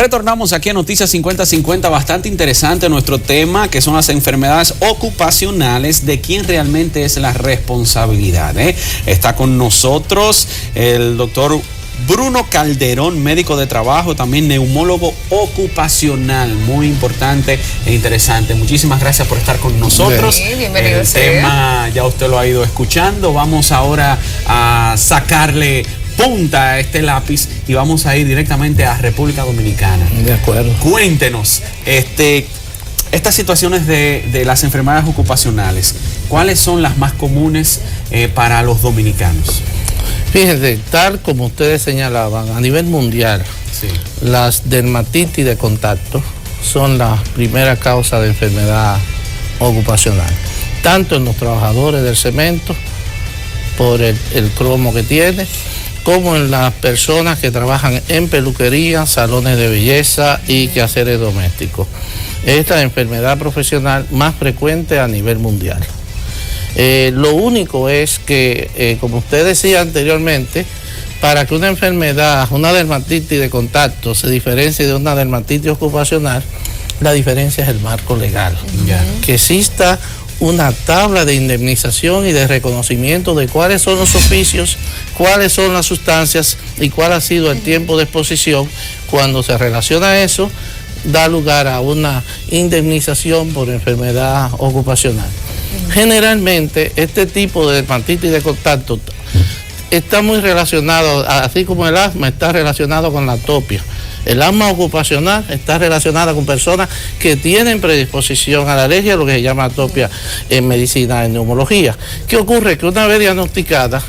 Retornamos aquí a Noticias 5050, bastante interesante nuestro tema, que son las enfermedades ocupacionales, de quién realmente es la responsabilidad. Está con nosotros el doctor Bruno Calderón, médico de trabajo, también neumólogo ocupacional, muy importante e interesante. Muchísimas gracias por estar con nosotros. Sí, bienvenido. El tema ya usted lo ha ido escuchando. Vamos ahora a sacarle punta a este lápiz y vamos a ir directamente a República Dominicana. De acuerdo. Cuéntenos, estas situaciones de las enfermedades ocupacionales, ¿cuáles son las más comunes para los dominicanos? Fíjense, tal como ustedes señalaban, a nivel mundial, sí, las dermatitis de contacto son la primera causa de enfermedad ocupacional, tanto en los trabajadores del cemento, por el cromo que tiene, como en las personas que trabajan en peluquería, salones de belleza y quehaceres domésticos. Esta es la enfermedad profesional más frecuente a nivel mundial. Lo único es que, como usted decía anteriormente, para que una enfermedad, una dermatitis de contacto se diferencie de una dermatitis ocupacional, la diferencia es el marco legal. Que exista una tabla de indemnización y de reconocimiento de cuáles son los oficios, cuáles son las sustancias y cuál ha sido el tiempo de exposición. Cuando se relaciona eso, da lugar a una indemnización por enfermedad ocupacional. Generalmente, este tipo de dermatitis de contacto está muy relacionado, así como el asma está relacionado con la atopia. El asma ocupacional está relacionada con personas que tienen predisposición a la alergia, lo que se llama atopia en medicina, en neumología. ¿Qué ocurre? Que una vez diagnosticada,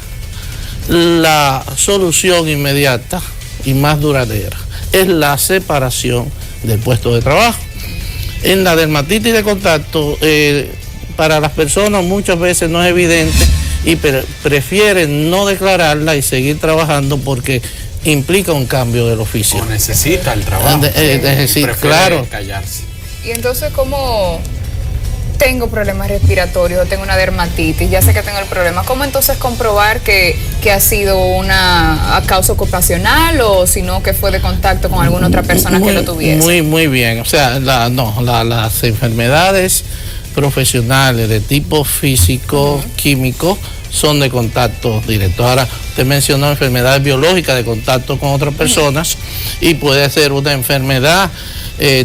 la solución inmediata y más duradera es la separación del puesto de trabajo. En la dermatitis de contacto, para las personas muchas veces no es evidente y prefieren no declararla y seguir trabajando porque implica un cambio del oficio. O necesita el trabajo. Necesita, claro. Callarse. Y entonces, ¿cómo tengo problemas respiratorios o tengo una dermatitis? Ya sé que tengo el problema. ¿Cómo entonces comprobar que ha sido una causa ocupacional o si no que fue de contacto con alguna otra persona que lo tuviese? Muy bien. O sea, las enfermedades profesionales de tipo físico, químico, son de contacto directo. Ahora, usted mencionó enfermedades biológicas de contacto con otras personas y puede ser una enfermedad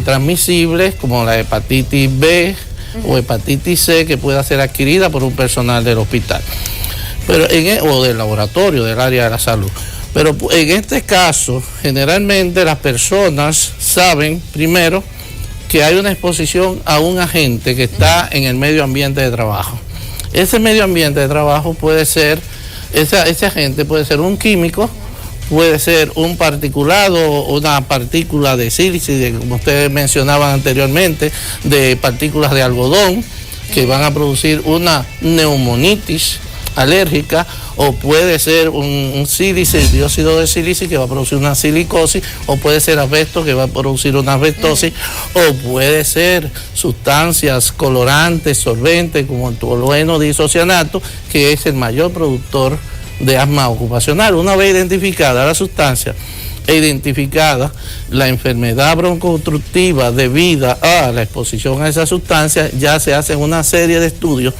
transmisible como la hepatitis B o hepatitis C, que pueda ser adquirida por un personal del hospital o del laboratorio, del área de la salud. Pero en este caso, generalmente las personas saben primero que hay una exposición a un agente que está en el medio ambiente de trabajo. Ese medio ambiente de trabajo puede ser, ese agente puede ser un químico, puede ser un particulado, una partícula de sílice, como ustedes mencionaban anteriormente, de partículas de algodón que van a producir una neumonitis alérgica, o puede ser un sílice, dióxido de sílice, que va a producir una silicosis, o puede ser asbesto, que va a producir una asbestosis, o puede ser sustancias colorantes, solventes, como el tolueno disocianato, que es el mayor productor de asma ocupacional. Una vez identificada la sustancia e identificada la enfermedad broncoobstructiva debida a la exposición a esa sustancia, ya se hacen una serie de estudios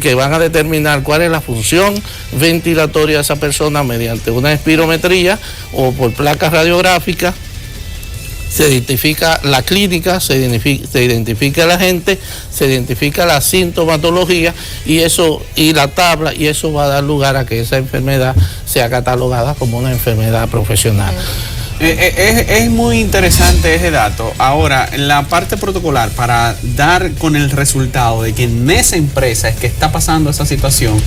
que van a determinar cuál es la función ventilatoria de esa persona mediante una espirometría o por placas radiográficas. Se identifica la clínica, se identifica el agente, se identifica la sintomatología y la tabla, y eso va a dar lugar a que esa enfermedad sea catalogada como una enfermedad profesional. Es muy interesante ese dato. Ahora, en la parte protocolar, para dar con el resultado de que en esa empresa es que está pasando esa situación,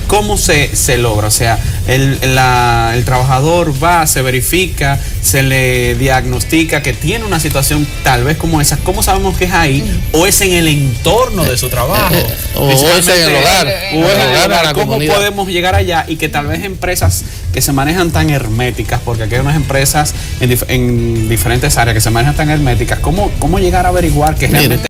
¿cómo se logra? O sea, el trabajador va, se verifica, se le diagnostica que tiene una situación tal vez como esa. ¿Cómo sabemos que es ahí? ¿O es en el entorno de su trabajo? ¿O es en el hogar? ¿Cómo podemos llegar allá? Y que tal vez empresas que se manejan tan herméticas, porque aquí hay unas empresas en diferentes áreas que se manejan tan herméticas, ¿cómo llegar a averiguar que realmente?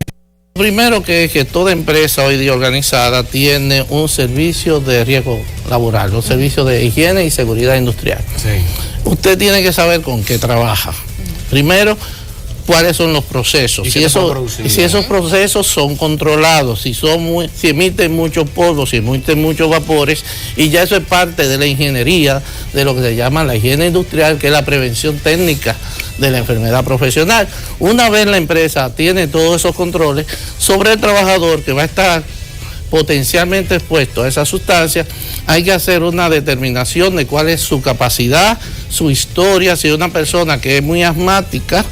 Primero que toda empresa hoy día organizada tiene un servicio de riesgo laboral, un servicio de higiene y seguridad industrial. Sí. Usted tiene que saber con qué trabaja. Primero, cuáles son los procesos, si esos procesos son controlados, si emiten mucho polvo, si emiten muchos vapores, y ya eso es parte de la ingeniería, de lo que se llama la higiene industrial, que es la prevención técnica de la enfermedad profesional. Una vez la empresa tiene todos esos controles sobre el trabajador que va a estar potencialmente expuesto a esa sustancia, hay que hacer una determinación de cuál es su capacidad, su historia. Si es una persona que es muy asmática,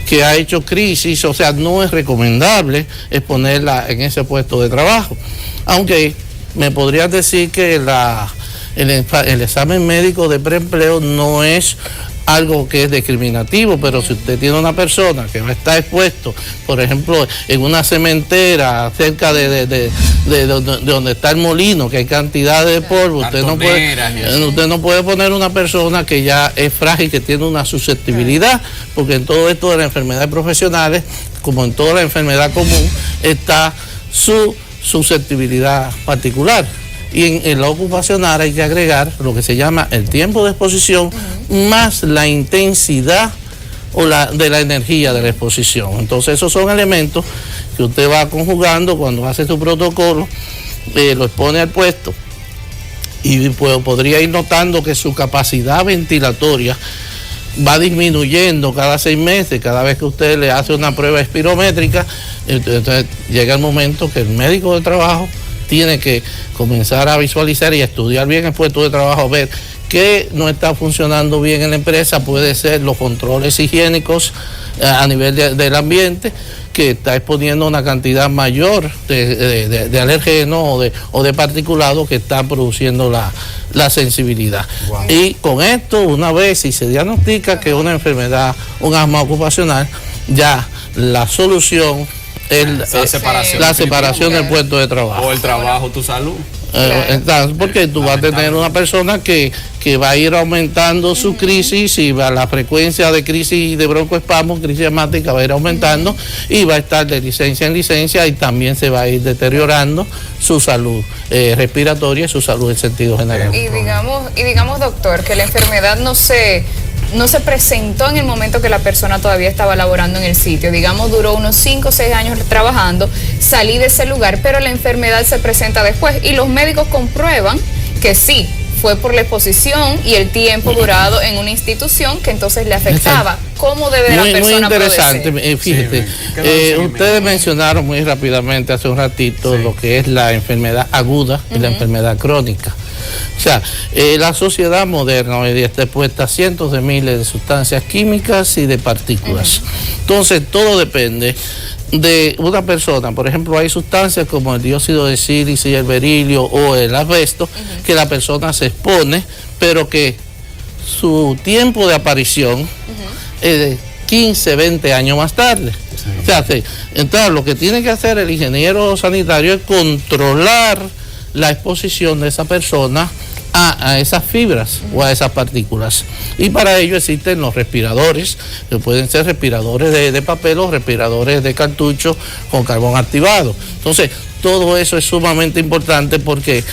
que ha hecho crisis, o sea, no es recomendable exponerla en ese puesto de trabajo. Aunque me podrías decir que el examen médico de preempleo no es algo que es discriminativo, pero si usted tiene una persona que va a estar expuesto, por ejemplo, en una cementera cerca de donde está el molino, que hay cantidad de polvo, usted no puede poner una persona que ya es frágil, que tiene una susceptibilidad, porque en todo esto de las enfermedades profesionales, como en toda la enfermedad común, está su susceptibilidad particular. Y en la ocupacional hay que agregar lo que se llama el tiempo de exposición más la intensidad de la energía de la exposición. Entonces esos son elementos que usted va conjugando cuando hace su protocolo, lo expone al puesto y pues, podría ir notando que su capacidad ventilatoria va disminuyendo cada 6 meses, cada vez que usted le hace una prueba espirométrica. Entonces llega el momento que el médico de trabajo tiene que comenzar a visualizar y a estudiar bien el puesto de trabajo, a ver qué no está funcionando bien en la empresa. Puede ser los controles higiénicos a nivel del ambiente, que está exponiendo una cantidad mayor de alérgenos o de particulados que están produciendo la sensibilidad. Wow. Y con esto, una vez si se diagnostica que es una enfermedad, un asma ocupacional, ya la solución es la separación del puesto de trabajo. O el trabajo, tu salud. Porque tú vas a tener una persona que va a ir aumentando su crisis, y la frecuencia de crisis de broncoespasmo, crisis asmática, va a ir aumentando y va a estar de licencia en licencia, y también se va a ir deteriorando su salud respiratoria y su salud en sentido general. Y digamos, doctor, que la enfermedad no se presentó en el momento que la persona todavía estaba laborando en el sitio. Digamos, duró unos 5 o 6 años trabajando, salí de ese lugar, pero la enfermedad se presenta después y los médicos comprueban que sí, fue por la exposición y el tiempo durado en una institución que entonces le afectaba. ¿Cómo debe la persona proceder? Muy interesante, fíjate, ustedes mencionaron muy rápidamente hace un ratito lo que es la enfermedad aguda y la enfermedad crónica. O sea, la sociedad moderna hoy día está expuesta a cientos de miles de sustancias químicas y de partículas. Entonces, todo depende de una persona. Por ejemplo, hay sustancias como el dióxido de sílice y el berilio o el asbesto, que la persona se expone, pero que su tiempo de aparición es de 15, 20 años más tarde. O sea, entonces, lo que tiene que hacer el ingeniero sanitario es controlar la exposición de esa persona a esas fibras o a esas partículas. Y para ello existen los respiradores, que pueden ser respiradores de papel o respiradores de cartucho con carbón activado. Entonces, todo eso es sumamente importante porque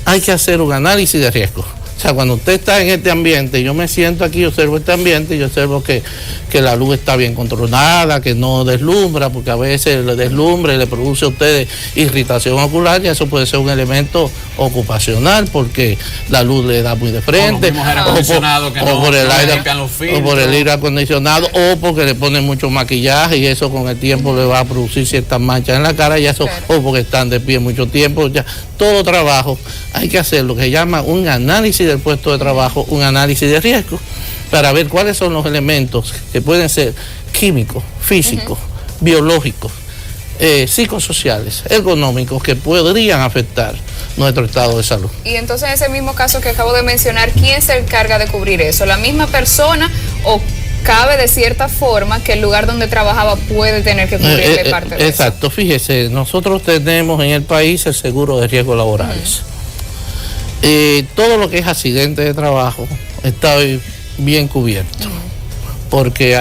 hay que hacer un análisis de riesgo. O sea, cuando usted está en este ambiente, yo me siento aquí, observo este ambiente y yo observo que la luz está bien controlada, que no deslumbra, porque a veces le deslumbra y le produce a ustedes irritación ocular, y eso puede ser un elemento ocupacional porque la luz le da muy de frente, o por el aire acondicionado, o porque le ponen mucho maquillaje y eso con el tiempo le va a producir ciertas manchas en la cara, y eso, o porque están de pie mucho tiempo. Ya todo trabajo hay que hacer lo que se llama un análisis del puesto de trabajo, un análisis de riesgo, para ver cuáles son los elementos que pueden ser químicos, físicos, biológicos, psicosociales, ergonómicos, que podrían afectar nuestro estado de salud. Y entonces, en ese mismo caso que acabo de mencionar, ¿quién se encarga de cubrir eso? ¿La misma persona o cabe de cierta forma que el lugar donde trabajaba puede tener que cubrirle parte de eso? Exacto, fíjese, nosotros tenemos en el país el seguro de riesgos laborales. Todo lo que es accidente de trabajo está bien cubierto, porque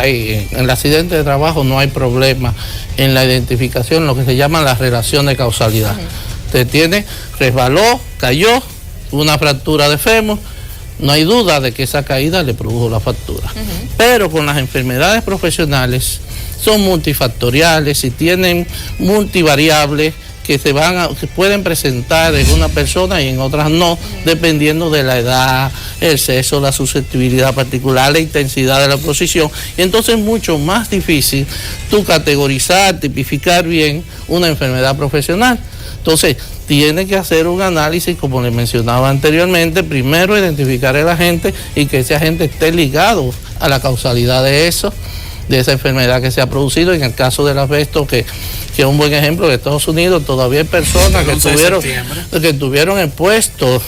en el accidente de trabajo no hay problema en la identificación, lo que se llama la relación de causalidad. Usted resbaló, cayó, una fractura de fémur, no hay duda de que esa caída le produjo la factura. Pero con las enfermedades profesionales son multifactoriales y tienen multivariables que que pueden presentar en una persona y en otras no, dependiendo de la edad, el sexo, la susceptibilidad particular, la intensidad de la exposición. Y entonces es mucho más difícil tú categorizar, tipificar bien una enfermedad profesional. Entonces, tiene que hacer un análisis, como les mencionaba anteriormente, primero identificar el agente y que ese agente esté ligado a la causalidad de eso, de esa enfermedad que se ha producido. En el caso del asbesto, que es un buen ejemplo de Estados Unidos, todavía hay personas que tuvieron expuestos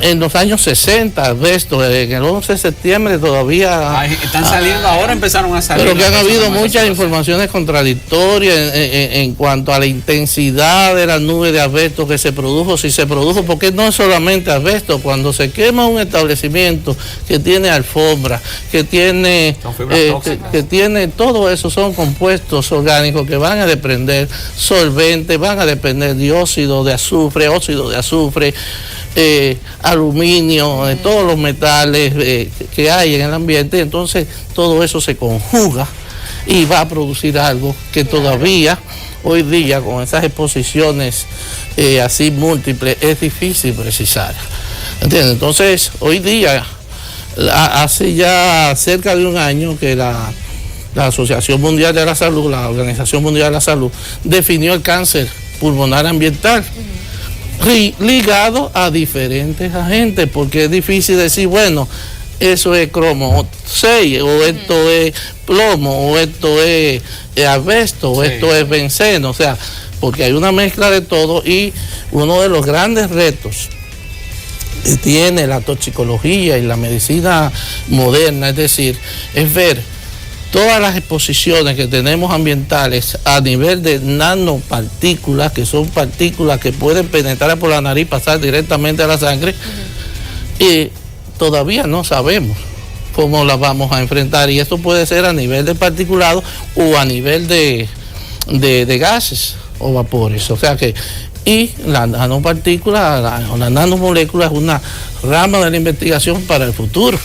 en los años 60, asbesto, en el 11 de septiembre todavía... están saliendo ahora, empezaron a salir. Pero que han habido muchas informaciones contradictorias en cuanto a la intensidad de la nube de asbesto que se produjo, si se produjo, porque no es solamente asbesto. Cuando se quema un establecimiento que tiene alfombra, que tiene todo eso, son compuestos orgánicos que van a desprender solventes, van a desprender dióxido de azufre, óxido de azufre, aluminio, todos los metales que hay en el ambiente. Entonces todo eso se conjuga y va a producir algo que todavía hoy día, con esas exposiciones así múltiples, es difícil precisar. ¿Entiendes? Entonces hoy día, hace ya cerca de un año que la Asociación Mundial de la Salud, la Organización Mundial de la Salud, definió el cáncer pulmonar ambiental ligado a diferentes agentes, porque es difícil decir, bueno, eso es cromo 6, o esto es plomo, o esto es asbesto, o esto es benceno, o sea, porque hay una mezcla de todo. Y uno de los grandes retos que tiene la toxicología y la medicina moderna, es decir, es ver todas las exposiciones que tenemos ambientales a nivel de nanopartículas, que son partículas que pueden penetrar por la nariz, pasar directamente a la sangre, y todavía no sabemos cómo las vamos a enfrentar. Y esto puede ser a nivel de particulado o a nivel de gases o vapores. O sea que, y la nanopartícula o la nanomolécula es una rama de la investigación para el futuro.